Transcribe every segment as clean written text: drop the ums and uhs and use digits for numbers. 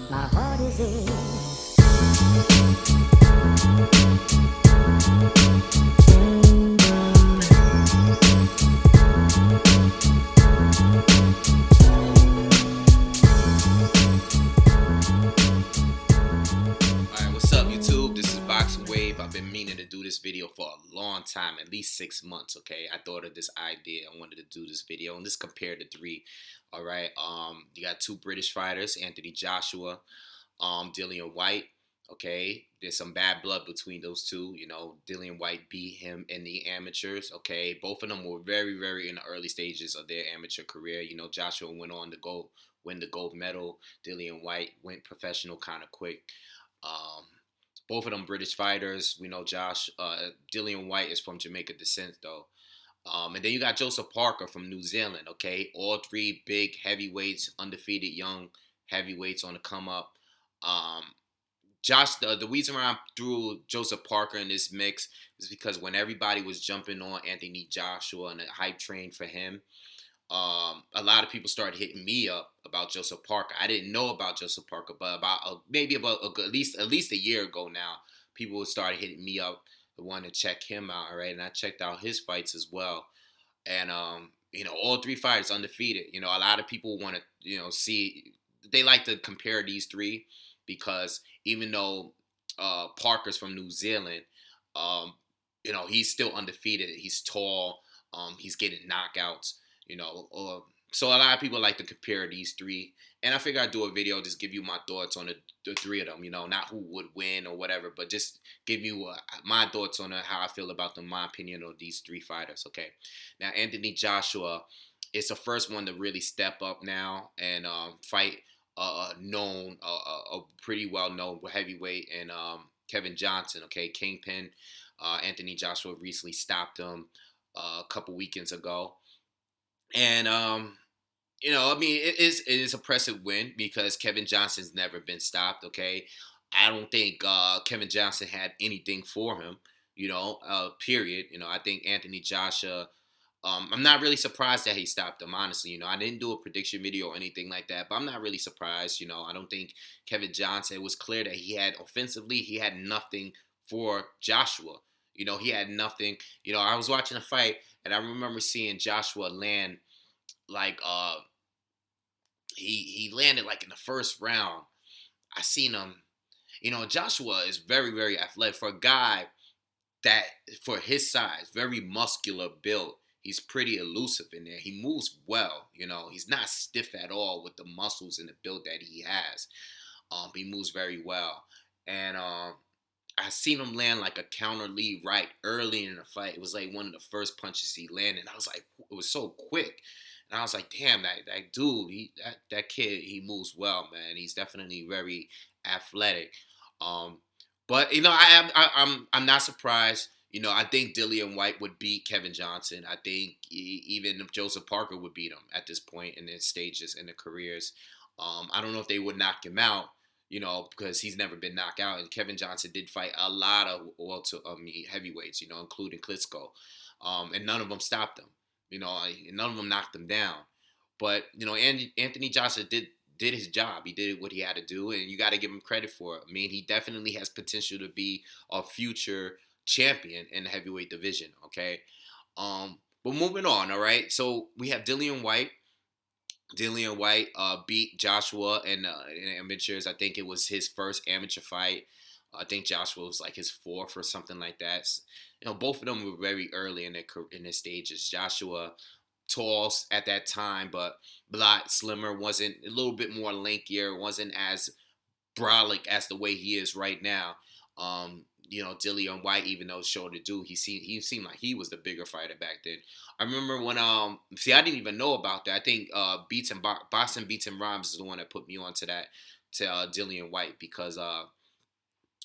My heart is in. Alright, what's up YouTube? This is Boxing Wave. I've been meaning to do this video for a long time, at least 6 months, okay? I thought of this idea. I wanted to do this video and let's compare the three. Alright, you got two British fighters, Anthony Joshua, Dillian White. Okay, there's some bad blood between those two. You know, Dillian White beat him in the amateurs. Okay, both of them were very in the early stages of their amateur career. You know, Joshua went on to go win the gold medal. Dillian White went professional kind of quick. Um, Both of them British fighters. We know Dillian White is from Jamaica descent though. And then you got Joseph Parker from New Zealand. Okay, all three big heavyweights, undefeated young heavyweights on the come up. Um, the reason why I threw Joseph Parker in this mix is because when everybody was jumping on Anthony Joshua and the hype train for him, a lot of people started hitting me up about Joseph Parker. I didn't know about Joseph Parker, but at least a year ago now, people started hitting me up to want to check him out. All right, and I checked out his fights as well, and you know, all three fighters undefeated. You know, a lot of people want to see, they like to compare these three because even though Parker's from New Zealand, you know, he's still undefeated. He's tall. He's getting knockouts. You know, so a lot of people like to compare these three, and I figure I'd do a video, just give you my thoughts on the three of them. You know, not who would win or whatever, but just give you my thoughts on how I feel about them, my opinion on these three fighters. Okay, now Anthony Joshua is the first one to really step up now and fight a pretty well known heavyweight and Kevin Johnson. Okay, Kingpin. Anthony Joshua recently stopped him a couple weekends ago. And you know, I mean, it is a impressive win because Kevin Johnson's never been stopped. Okay, I don't think Kevin Johnson had anything for him. You know, period. You know, I think Anthony Joshua. I'm not really surprised that he stopped him. Honestly, you know, I didn't do a prediction video or anything like that, but I'm not really surprised. You know, I don't think Kevin Johnson. It was clear that he had offensively, he had nothing for Joshua. You know, he had nothing. You know, I was watching a fight and I remember seeing Joshua land like he landed like in the first round. I seen him. You know, Joshua is very athletic for a guy that for his size, very muscular build. He's pretty elusive in there. He moves well. You know, he's not stiff at all with the muscles and the build that he has. He moves very well, and I seen him land like a counter lead right early in the fight. It was like one of the first punches he landed. I was like, it was so quick. And I was like, damn, that dude, that kid, he moves well, man. He's definitely very athletic. But you know, I'm not surprised. You know, I think Dillian White would beat Kevin Johnson. I think even if Joseph Parker would beat him at this point in their stages in their careers. I don't know if they would knock him out, you know, because he's never been knocked out. And Kevin Johnson did fight a lot of heavyweights, you know, including Klitschko, and none of them stopped him. You know, none of them knocked him down. But you know, Anthony Joshua did his job. He did what he had to do, and you got to give him credit for it. I mean, he definitely has potential to be a future champion in the heavyweight division. Okay, but moving on. All right, so we have Dillian White. Dillian White beat Joshua in amateurs. I think it was his first amateur fight. I think Joshua was like his fourth or something like that. You know, both of them were very early in their stages. Joshua, tall at that time, but a lot slimmer. Wasn't a little bit more lankier. Wasn't as brolic as the way he is right now. You know, Dillian White, even though shorter dude, he seemed like he was the bigger fighter back then. I remember when I didn't even know about that. I think Boston Beats and Rhymes is the one that put me onto that to Dillian White because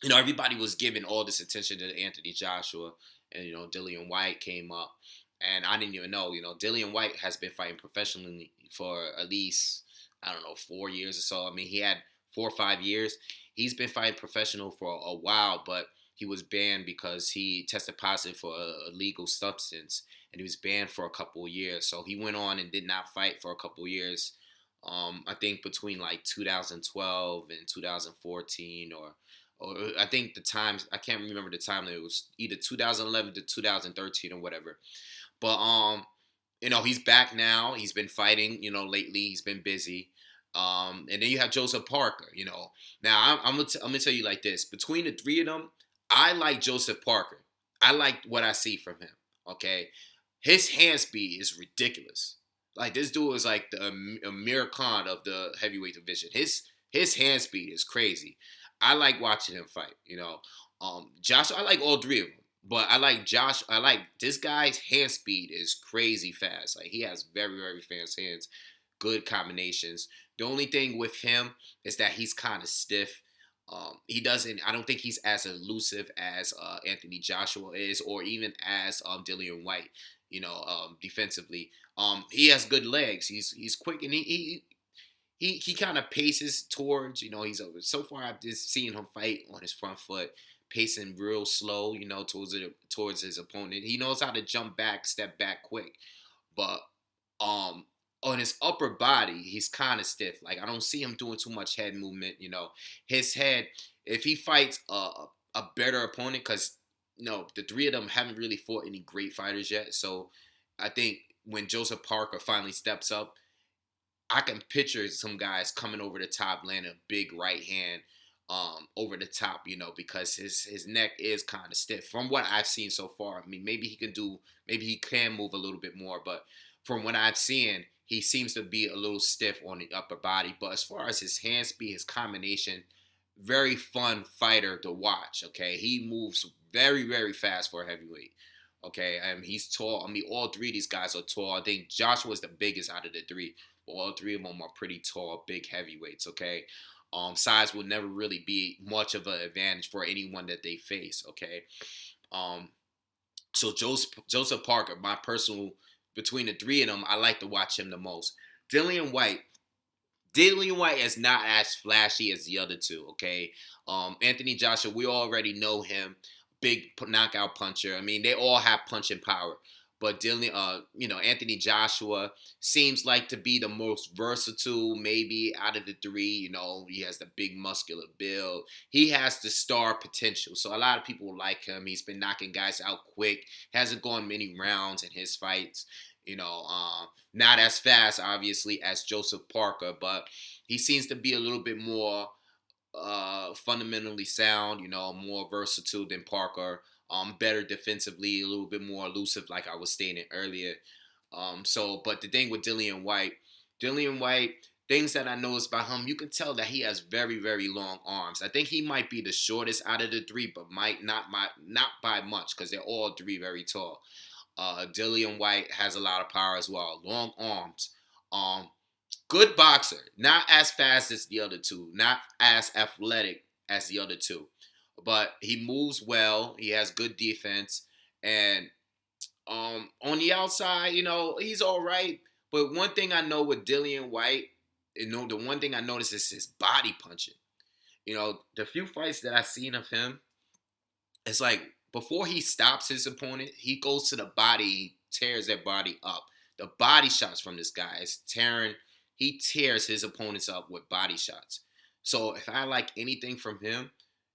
you know, everybody was giving all this attention to Anthony Joshua, and you know, Dillian White came up, and I didn't even know. You know, Dillian White has been fighting professionally for at least, I don't know, 4 years or so. I mean, he had 4 or 5 years. He's been fighting professional for a while, but he was banned because he tested positive for a illegal substance, and he was banned for a couple of years. So he went on and did not fight for a couple of years I think between like 2012 and 2014, or I think the times, I can't remember the time, that it was either 2011 to 2013 or whatever. But he's back now. He's been fighting, lately. He's been busy. And then you have Joseph Parker. Now I'm gonna tell you like this: between the three of them, I like Joseph Parker. I like what I see from him. Okay, his hand speed is ridiculous. Like, this dude is like the Amir Khan of the heavyweight division. His hand speed is crazy. I like watching him fight. Josh. I like all three of them. But I like Josh. I like this guy's hand speed is crazy fast. Like, he has very, very fast hands, good combinations. The only thing with him is that he's kind of stiff. He doesn't. I don't think he's as elusive as Anthony Joshua is, or even as Dillian White. Defensively, he has good legs. He's quick, and he kind of paces towards. He's so far I've just seen him fight on his front foot, pacing real slow. Towards his opponent. He knows how to jump back, step back quick, but on his upper body, he's kind of stiff. Like, I don't see him doing too much head movement. His head, if he fights a better opponent, because the three of them haven't really fought any great fighters yet. So I think when Joseph Parker finally steps up, I can picture some guys coming over the top, landing a big right hand over the top, because his neck is kind of stiff from what I've seen so far. I mean, maybe he can move a little bit more, but from what I've seen, he seems to be a little stiff on the upper body. But as far as his hand speed, his combination, very fun fighter to watch. Okay, he moves very, very fast for a heavyweight. Okay, he's tall. I mean, all three of these guys are tall. I think Joshua's the biggest out of the three. But all three of them are pretty tall, big heavyweights. Okay, size will never really be much of an advantage for anyone that they face. Okay, so Joseph Parker, my personal, between the three of them, I like to watch him the most. Dillian White. Dillian White is not as flashy as the other two, okay? Anthony Joshua, we already know him. Big knockout puncher. I mean, they all have punching power. But Anthony Joshua seems like to be the most versatile, maybe out of the three. He has the big muscular build. He has the star potential. So a lot of people like him. He's been knocking guys out quick. Hasn't gone many rounds in his fights. Not as fast, obviously, as Joseph Parker, but he seems to be a little bit more fundamentally sound, more versatile than Parker. Better defensively, a little bit more elusive, like I was stating earlier. But the thing with Dillian White, things that I noticed about him, you can tell that he has very, very long arms. I think he might be the shortest out of the three, but might not by much, because they're all three very tall. Dillian White has a lot of power as well. Long arms. Good boxer. Not as fast as the other two. Not as athletic as the other two. But he moves well. He has good defense. And on the outside, he's all right. But one thing I know with Dillian White, the one thing I noticed is his body punching. The few fights that I've seen of him, it's like before he stops his opponent, he goes to the body, he tears their body up. The body shots from this guy is tearing. He tears his opponents up with body shots. So if I like anything from him,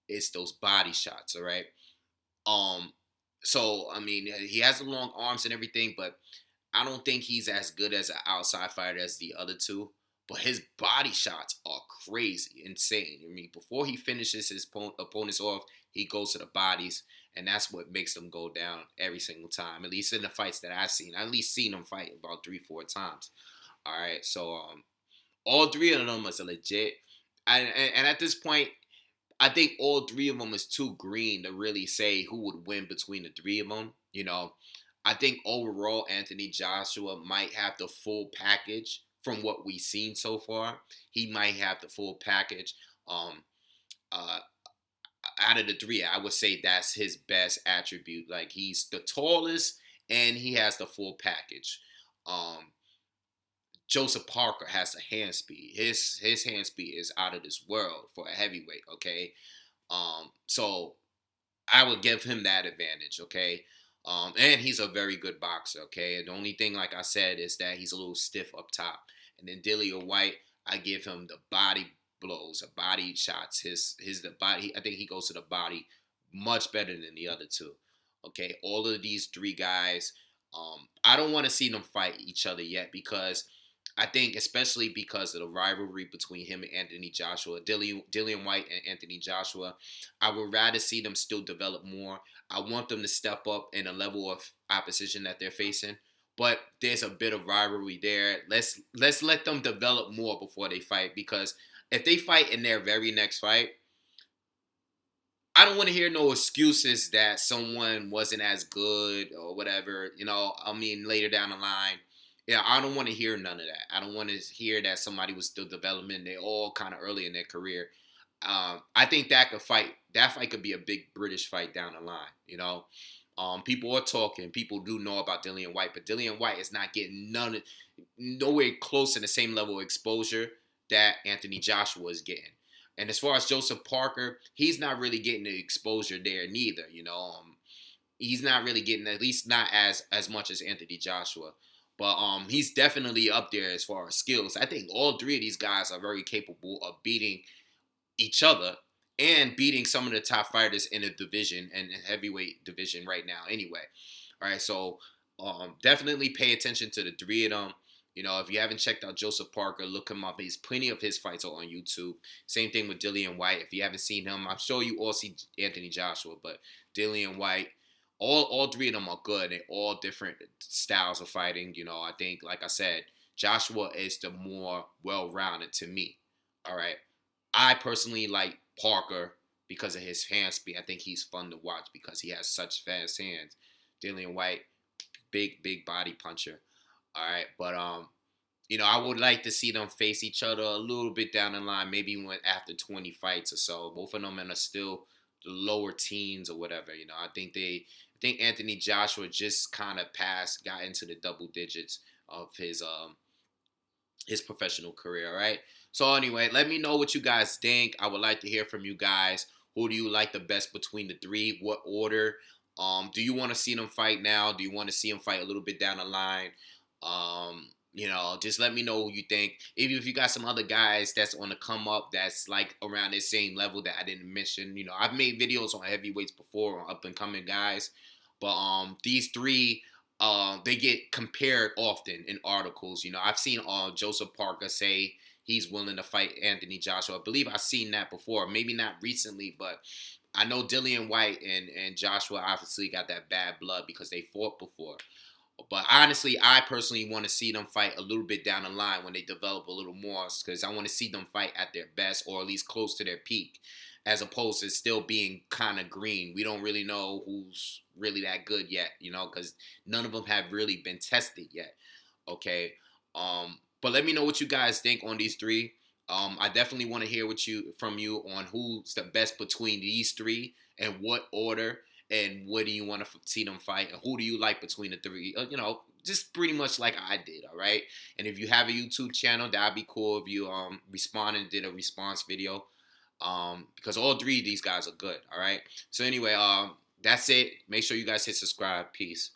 it's those body shots, all right? So, I mean, he has the long arms and everything, but I don't think he's as good as an outside fighter as the other two. But his body shots are crazy, insane. I mean, before he finishes his opponents off, he goes to the bodies, and that's what makes them go down every single time. At least in the fights that I've seen. I've at least seen him fight about 3-4 times. All right, so all three of them is legit. And at this point, I think all three of them is too green to really say who would win between the three of them. I think overall Anthony Joshua might have the full package from what we've seen so far. He might have the full package. Out of the three, I would say that's his best attribute. Like, he's the tallest and he has the full package. Joseph Parker has a hand speed. His hand speed is out of this world for a heavyweight, okay? So I would give him that advantage, okay? And he's a very good boxer, okay? The only thing, like I said, is that he's a little stiff up top. And then Dillian White, I give him the body blows, the body shots. The body. I think he goes to the body much better than the other two. Okay, all of these three guys. I don't want to see them fight each other yet because I think, especially because of the rivalry between him and Anthony Joshua, Dillian White and Anthony Joshua, I would rather see them still develop more. I want them to step up in a level of opposition that they're facing. But there's a bit of rivalry there. Let's let them develop more before they fight, because if they fight in their very next fight, I don't want to hear no excuses that someone wasn't as good or whatever. I mean, later down the line. Yeah, I don't want to hear none of that. I don't want to hear that somebody was still developing. They're all kind of early in their career. I think that fight could be a big British fight down the line. People are talking. People do know about Dillian White, but Dillian White is not getting nowhere close to the same level of exposure that Anthony Joshua is getting. And as far as Joseph Parker, he's not really getting the exposure there neither. He's not really getting, at least not as much as Anthony Joshua. But he's definitely up there as far as skills. I think all three of these guys are very capable of beating each other and beating some of the top fighters in the division and heavyweight division right now anyway. All right, so definitely pay attention to the three of them. If you haven't checked out Joseph Parker, look him up. Plenty of his fights are on YouTube. Same thing with Dillian White. If you haven't seen him, I'm sure you all see Anthony Joshua, but Dillian White, all three of them are good. They're all different styles of fighting. I think, like I said, Joshua is the more well-rounded to me. All right. I personally like Parker because of his hand speed. I think he's fun to watch because he has such fast hands. Dillian White, big body puncher. All right. But, I would like to see them face each other a little bit down the line, maybe after 20 fights or so. Both of them are still the lower teens or whatever. I think Anthony Joshua just kind of got into the double digits of his professional career, all right? So anyway, let me know what you guys think. I would like to hear from you guys. Who do you like the best between the three? What order? Do you want to see them fight now? Do you want to see them fight a little bit down the line? Just let me know who you think. Even if you got some other guys that's on the come up that's like around the same level that I didn't mention. I've made videos on heavyweights before on up and coming guys, but these three they get compared often in articles. I've seen Joseph Parker say he's willing to fight Anthony Joshua. I believe I've seen that before. Maybe not recently, but I know Dillian White and Joshua obviously got that bad blood because they fought before. But honestly, I personally want to see them fight a little bit down the line when they develop a little more, because I want to see them fight at their best or at least close to their peak, as opposed to still being kind of green. We don't really know who's really that good yet, because none of them have really been tested yet. Okay. But let me know what you guys think on these three. I definitely want to hear from you on who's the best between these three and what order. And what do you want to see them fight? And who do you like between the three? Just pretty much like I did, all right? And if you have a YouTube channel, that'd be cool if you responded and did a response video. Because all three of these guys are good, all right? So anyway, that's it. Make sure you guys hit subscribe. Peace.